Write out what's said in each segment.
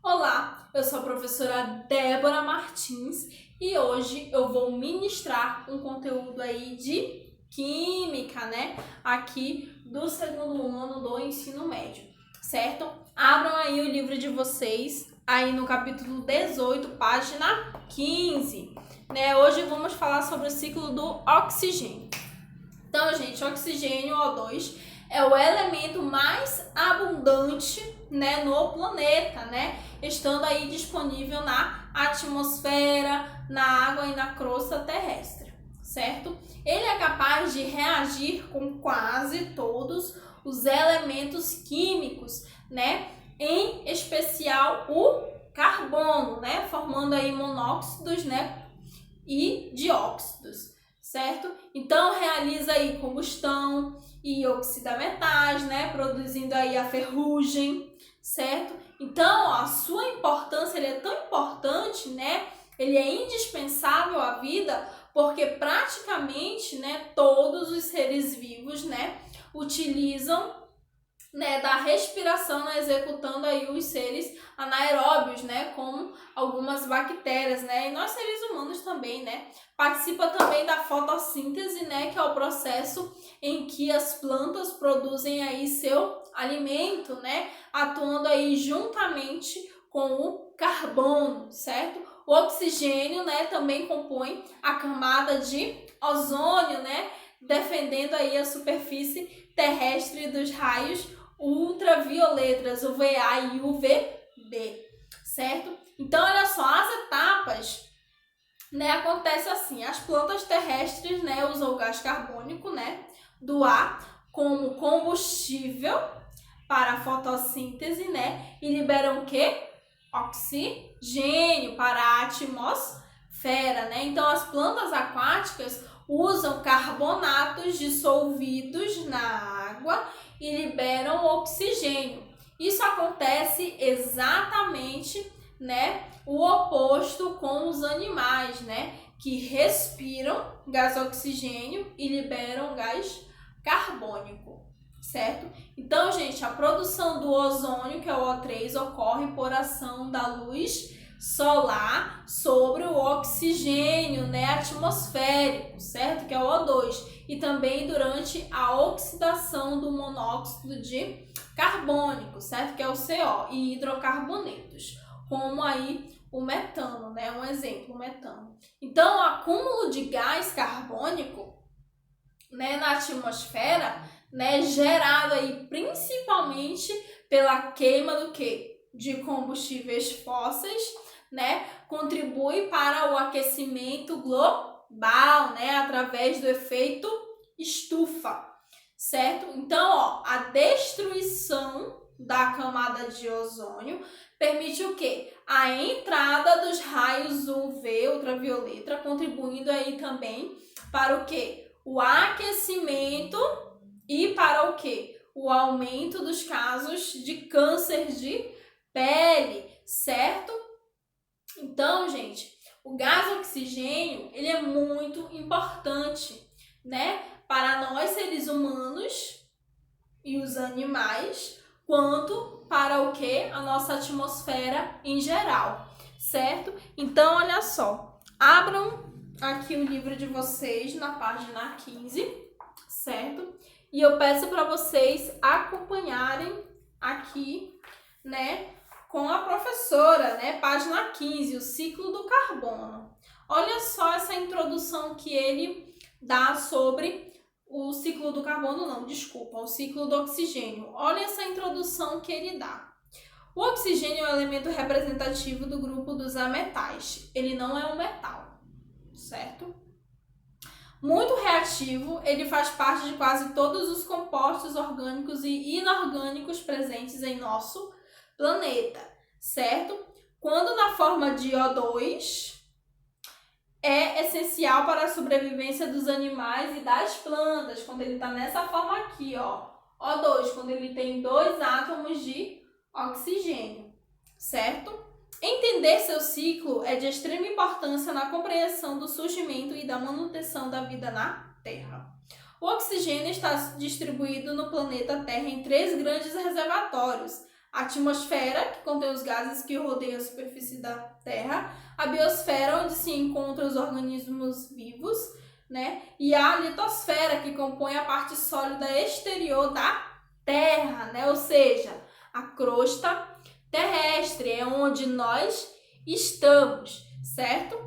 Olá, eu sou a professora Débora Martins e hoje eu vou ministrar um conteúdo aí de Química, aqui do segundo ano do ensino médio, certo? Abram aí o livro de vocês, aí no capítulo 18, página 15, Hoje vamos falar sobre o ciclo do oxigênio. Então, gente, oxigênio, O2, é o elemento mais abundante, no planeta, estando aí disponível na atmosfera, na água e na crosta terrestre, certo? Ele é capaz de reagir com quase todos os elementos químicos, em especial o carbono, formando aí monóxidos, e dióxidos, certo? Então realiza aí combustão e oxida metais, produzindo aí a ferrugem, certo? Então, a sua importância, ele é tão importante, ele é indispensável à vida, porque praticamente, todos os seres vivos, utilizam da respiração, executando aí os seres anaeróbios, como algumas bactérias, e nós seres humanos também, participa também da fotossíntese, que é o processo em que as plantas produzem aí seu alimento, atuando aí juntamente com o carbono, certo? O oxigênio, também compõe a camada de ozônio, defendendo aí a superfície terrestre dos raios ultravioletas, UVA e UVB, certo? Então, olha só, as etapas, acontece assim, as plantas terrestres, usam o gás carbônico, do ar como combustível para a fotossíntese, e liberam o quê? Oxigênio para a atmosfera, Então, as plantas aquáticas usam carbonatos dissolvidos na água e liberam oxigênio. Isso acontece exatamente, o oposto com os animais, que respiram gás oxigênio e liberam gás carbônico, certo? Então, gente, a produção do ozônio, que é o O3, ocorre por ação da luz solar sobre o oxigênio, atmosférico, certo? Que é o O2. E também durante a oxidação do monóxido de carbônico, certo? Que é o CO, e hidrocarbonetos, como aí o metano, um exemplo, o metano. Então, o acúmulo de gás carbônico, na atmosfera, gerado aí principalmente pela queima do quê? De combustíveis fósseis, contribui para o aquecimento global, através do efeito estufa, certo? Então, a destruição da camada de ozônio permite o quê? A entrada dos raios UV, ultravioleta, contribuindo aí também para o quê? O aquecimento e para o quê? O aumento dos casos de câncer de pele, certo? Então, gente, o gás oxigênio, ele é muito importante, para nós seres humanos e os animais, quanto para o que? A nossa atmosfera em geral, certo? Então, olha só, abram aqui o livro de vocês na página 15, certo? E eu peço para vocês acompanharem aqui, com a professora, página 15, o ciclo do carbono. Olha só essa introdução que ele dá sobre o ciclo do carbono, o ciclo do oxigênio. Olha essa introdução que ele dá. O oxigênio é o elemento representativo do grupo dos ametais. Ele não é um metal, certo? Muito reativo, ele faz parte de quase todos os compostos orgânicos e inorgânicos presentes em nosso planeta, certo? Quando na forma de O2, é essencial para a sobrevivência dos animais e das plantas, quando ele está nessa forma aqui, ó, O2, quando ele tem 2 átomos de oxigênio, certo? Entender seu ciclo é de extrema importância na compreensão do surgimento e da manutenção da vida na Terra. O oxigênio está distribuído no planeta Terra em 3 grandes reservatórios: A atmosfera, que contém os gases que rodeiam a superfície da Terra, a biosfera, onde se encontram os organismos vivos, né? E a litosfera, que compõe a parte sólida exterior da Terra, né? Ou seja, a crosta terrestre, é onde nós estamos, certo?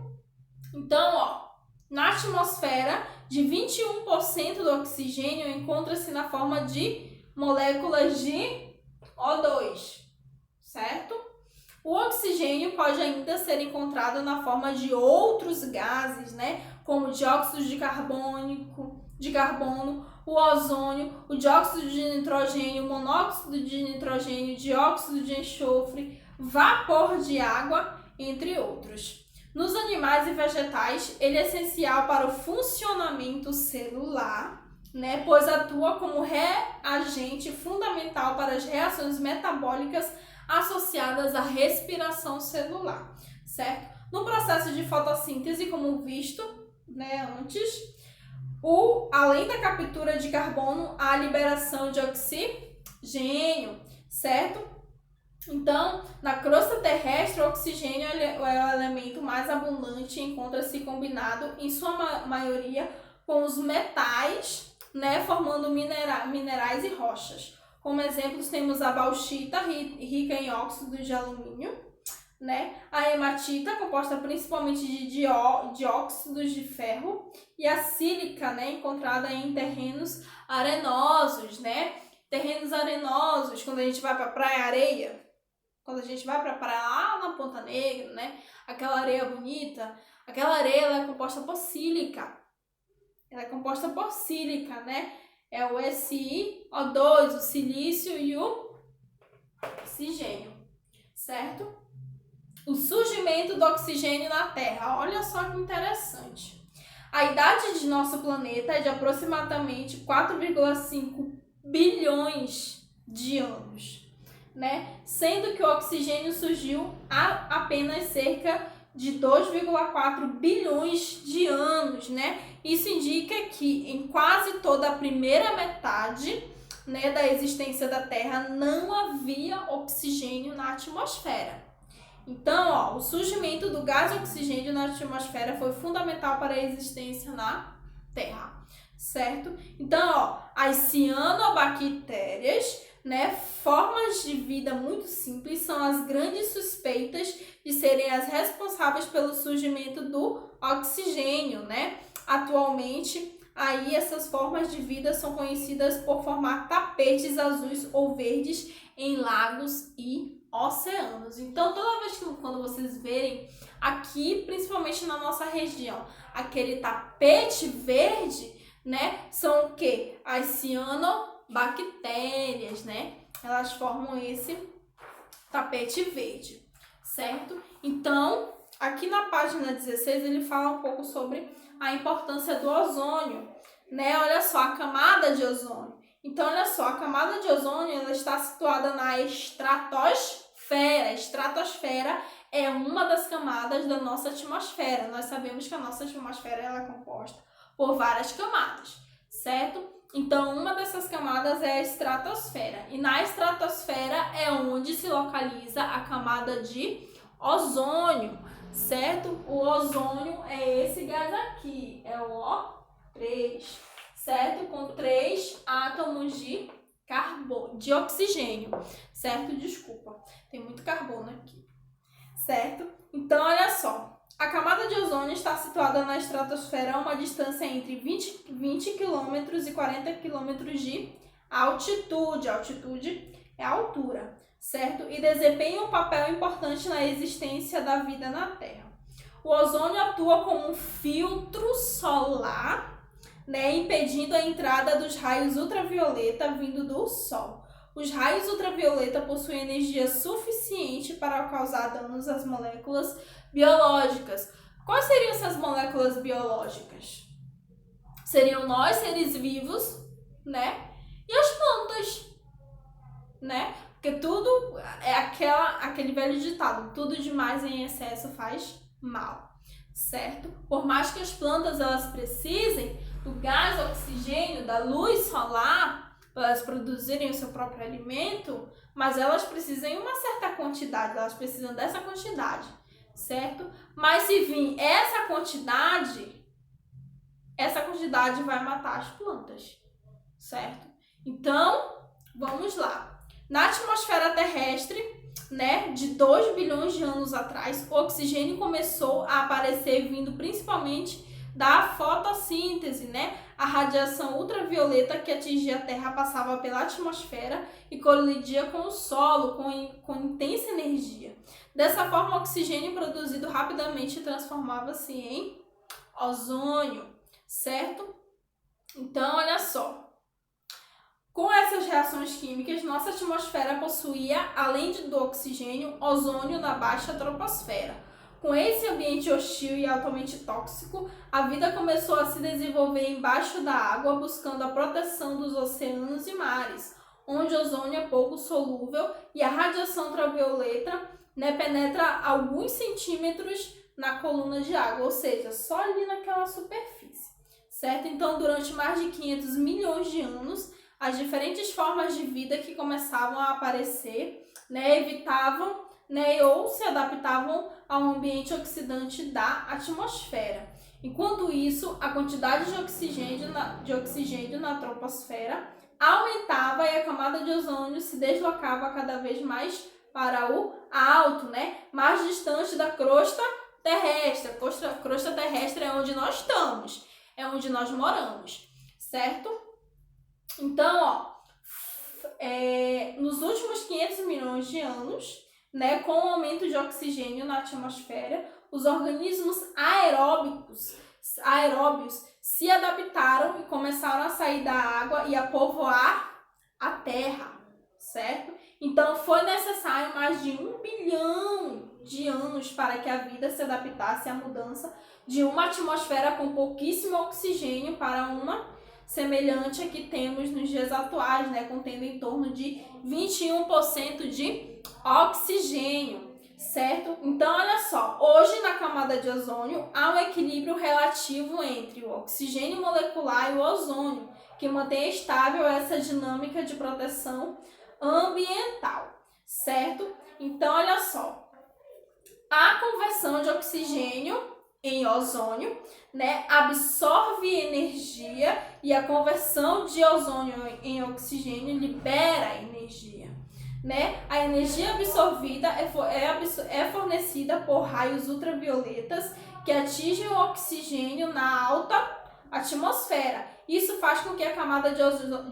Então, ó, na atmosfera, de 21% do oxigênio encontra-se na forma de moléculas de O2, certo? O oxigênio pode ainda ser encontrado na forma de outros gases, né? Como dióxido de carbono, o ozônio, o dióxido de nitrogênio, o monóxido de nitrogênio, dióxido de enxofre, vapor de água, entre outros. Nos animais e vegetais, ele é essencial para o funcionamento celular, né? Pois atua como reagente fundamental para as reações metabólicas associadas à respiração celular, certo? No processo de fotossíntese, como visto, né, antes, além da captura de carbono, há a liberação de oxigênio, certo? Então, na crosta terrestre, o oxigênio é o elemento mais abundante e encontra-se combinado, em sua maioria, com os metais, né, formando minerais e rochas. Como exemplos, temos a bauxita, rica em óxido de alumínio, né, a hematita, composta principalmente de dióxidos de ferro, e a sílica, né, encontrada em terrenos arenosos, né? Terrenos arenosos, quando a gente vai para a praia-areia, quando a gente vai para a praia lá na Ponta Negra, né? Aquela areia bonita, aquela areia ela é composta por sílica. Ela é composta por sílica, né? É o SiO2, o silício e o oxigênio, certo? O surgimento do oxigênio na Terra. Olha só que interessante. A idade de nosso planeta é de aproximadamente 4,5 bilhões de anos, né? Sendo que o oxigênio surgiu há apenas cerca de 2,4 bilhões de anos, né? Isso indica que em quase toda a primeira metade, né, da existência da Terra não havia oxigênio na atmosfera. Então, ó, o surgimento do gás oxigênio na atmosfera foi fundamental para a existência na Terra, certo? Então, ó, as cianobactérias, né, formas de vida muito simples, são as grandes suspeitas de serem as responsáveis pelo surgimento do oxigênio, né? Atualmente, aí essas formas de vida são conhecidas por formar tapetes azuis ou verdes em lagos e oceanos. Então, toda vez que quando vocês verem aqui, principalmente na nossa região, aquele tapete verde, né, são o quê? As cianobactérias, né? Elas formam esse tapete verde, certo? Então, aqui na página 16, ele fala um pouco sobre a importância do ozônio, né? Olha só, a camada de ozônio. Então, olha só, a camada de ozônio ela está situada na estratosfera. A estratosfera é uma das camadas da nossa atmosfera. Nós sabemos que a nossa atmosfera ela é composta por várias camadas, certo? Então, uma dessas camadas é a estratosfera. E na estratosfera é onde se localiza a camada de ozônio, certo? O ozônio é esse gás aqui, é o O3, certo? Com 3 átomos de oxigênio, certo? Desculpa, tem muito carbono aqui, certo? Então, olha só. A camada de ozônio está situada na estratosfera a uma distância entre 20 km e 40 km de altitude. Altitude é a altura, certo? E desempenha um papel importante na existência da vida na Terra. O ozônio atua como um filtro solar, né, impedindo a entrada dos raios ultravioleta vindo do Sol. Os raios ultravioleta possuem energia suficiente para causar danos às moléculas biológicas. Quais seriam essas moléculas biológicas? Seriam nós, seres vivos, né? E as plantas, né? Porque tudo é aquele velho ditado, tudo demais em excesso faz mal, certo? Por mais que as plantas elas precisem do gás oxigênio, da luz solar, para elas produzirem o seu próprio alimento, mas elas precisam em uma certa quantidade, elas precisam dessa quantidade, certo? Mas se vir essa quantidade vai matar as plantas, certo? Então, vamos lá. Na atmosfera terrestre, né, de 2 bilhões de anos atrás, o oxigênio começou a aparecer vindo principalmente da fotossíntese, né? A radiação ultravioleta que atingia a Terra passava pela atmosfera e colidia com o solo com intensa energia. Dessa forma, o oxigênio produzido rapidamente transformava-se em ozônio, certo? Então, olha só. Com essas reações químicas, nossa atmosfera possuía, além do oxigênio, ozônio na baixa troposfera. Com esse ambiente hostil e altamente tóxico, a vida começou a se desenvolver embaixo da água, buscando a proteção dos oceanos e mares, onde o ozônio é pouco solúvel e a radiação ultravioleta, né, penetra alguns centímetros na coluna de água, ou seja, só ali naquela superfície, certo? Então, durante mais de 500 milhões de anos, as diferentes formas de vida que começavam a aparecer, né, evitavam, né, ou se adaptavam ao ambiente oxidante da atmosfera. Enquanto isso, a quantidade de oxigênio na troposfera aumentava e a camada de ozônio se deslocava cada vez mais para o alto, né, mais distante da crosta terrestre. A crosta terrestre é onde nós estamos, é onde nós moramos, certo? Então, nos últimos 500 milhões de anos, né, com o aumento de oxigênio na atmosfera, os organismos aeróbios se adaptaram e começaram a sair da água e a povoar a Terra, certo? Então, foi necessário mais de 1 bilhão de anos para que a vida se adaptasse à mudança de uma atmosfera com pouquíssimo oxigênio para uma semelhante a que temos nos dias atuais, né, contendo em torno de 21% de oxigênio, certo? Então, olha só, hoje na camada de ozônio há um equilíbrio relativo entre o oxigênio molecular e o ozônio, que mantém estável essa dinâmica de proteção ambiental, certo? Então, olha só, a conversão de oxigênio em ozônio, né, absorve energia e a conversão de ozônio em oxigênio libera energia, né? A energia absorvida é fornecida por raios ultravioletas que atingem o oxigênio na alta atmosfera. Isso faz com que a camada de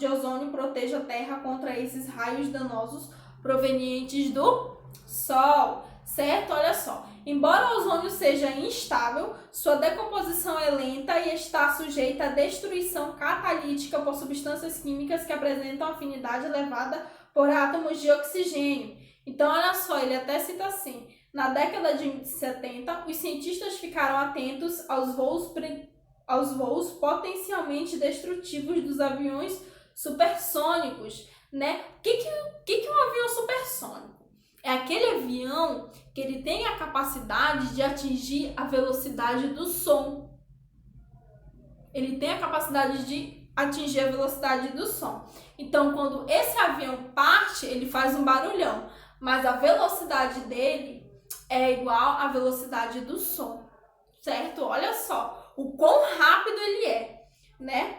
ozônio proteja a Terra contra esses raios danosos provenientes do Sol, certo? Olha só. Embora o ozônio seja instável, sua decomposição é lenta e está sujeita à destruição catalítica por substâncias químicas que apresentam afinidade elevada por átomos de oxigênio. Então, olha só, ele até cita assim: na década de 70, os cientistas ficaram atentos aos voos potencialmente destrutivos dos aviões supersônicos, né? O que é um avião supersônico? É aquele avião que ele tem a capacidade de atingir a velocidade do som. Ele tem a capacidade de atingir a velocidade do som. Então, quando esse avião parte, ele faz um barulhão, mas a velocidade dele é igual à velocidade do som, certo? Olha só o quão rápido ele é, né?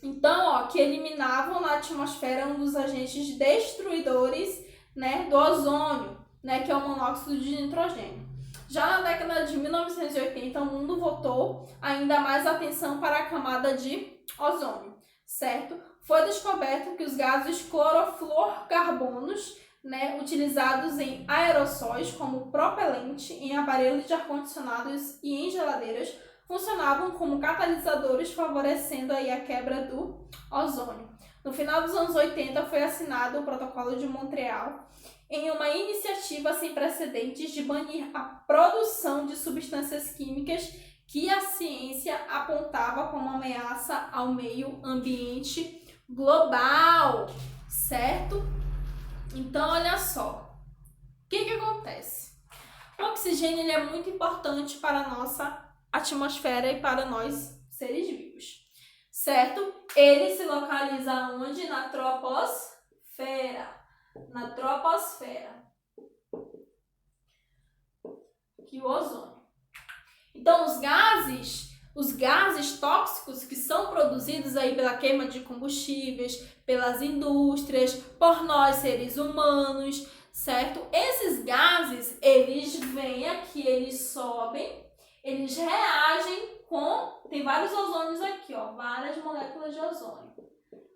Então, ó, que eliminavam na atmosfera um dos agentes destruidores, né, do ozônio, né, que é o monóxido de nitrogênio. Já na década de 1980, o mundo voltou ainda mais atenção para a camada de ozônio, certo? Foi descoberto que os gases clorofluorcarbonos, né, utilizados em aerossóis como propelente em aparelhos de ar-condicionados e em geladeiras, funcionavam como catalisadores, favorecendo aí a quebra do ozônio. No final dos anos 80, foi assinado o Protocolo de Montreal, em uma iniciativa sem precedentes de banir a produção de substâncias químicas que a ciência apontava como ameaça ao meio ambiente global, certo? Então, olha só, o que acontece? O oxigênio ele é muito importante para a nossa atmosfera e para nós, seres vivos, certo? Ele se localiza onde? Na troposfera. Na troposfera. Aqui o ozônio. Então, os gases tóxicos que são produzidos aí pela queima de combustíveis, pelas indústrias, por nós seres humanos, certo? Esses gases, eles vêm aqui, eles sobem, eles reagem com... Tem vários ozônios aqui, ó, várias moléculas de ozônio.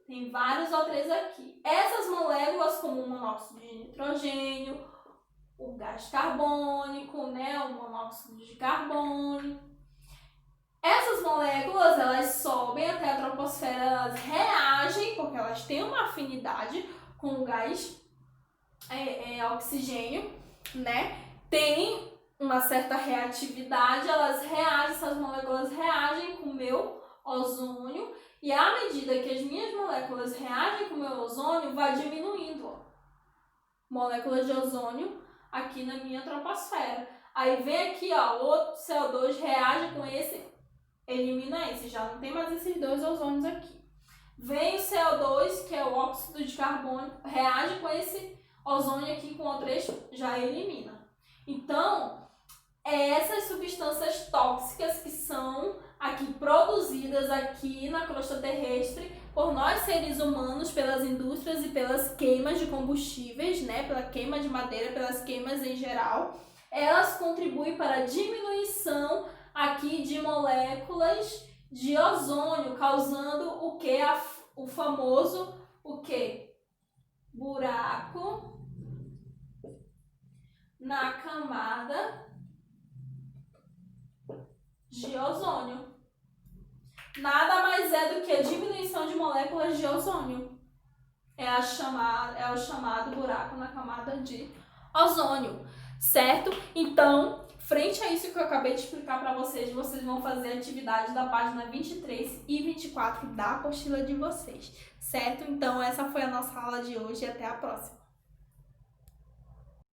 Tem vários O3 aqui. Essas moléculas, como o monóxido de nitrogênio, o gás carbônico, né, o monóxido de carbono. Essas moléculas, elas sobem até a troposfera, elas reagem, porque elas têm uma afinidade com o gás oxigênio, né? Tem uma certa reatividade, elas reagem, essas moléculas reagem com o meu ozônio, e à medida que as minhas moléculas reagem com o meu ozônio, vai diminuindo, ó, moléculas de ozônio aqui na minha troposfera. Aí vem aqui, ó, o outro CO2 reage com esse, elimina esse, já não tem mais esses dois ozônios aqui. Vem o CO2, que é o óxido de carbono, reage com esse ozônio aqui com o O3, já elimina. Então, essas substâncias tóxicas que são aqui produzidas aqui na crosta terrestre por nós seres humanos, pelas indústrias e pelas queimas de combustíveis, né, pela queima de madeira, pelas queimas em geral, elas contribuem para a diminuição aqui de moléculas de ozônio, causando o que? O famoso, o que? Buraco na camada de ozônio. Nada mais é do que a diminuição de moléculas de ozônio. É o chamado buraco na camada de ozônio, certo? Então, frente a isso que eu acabei de explicar para vocês, vocês vão fazer a atividade da página 23 e 24 da apostila de vocês, certo? Então, essa foi a nossa aula de hoje e até a próxima.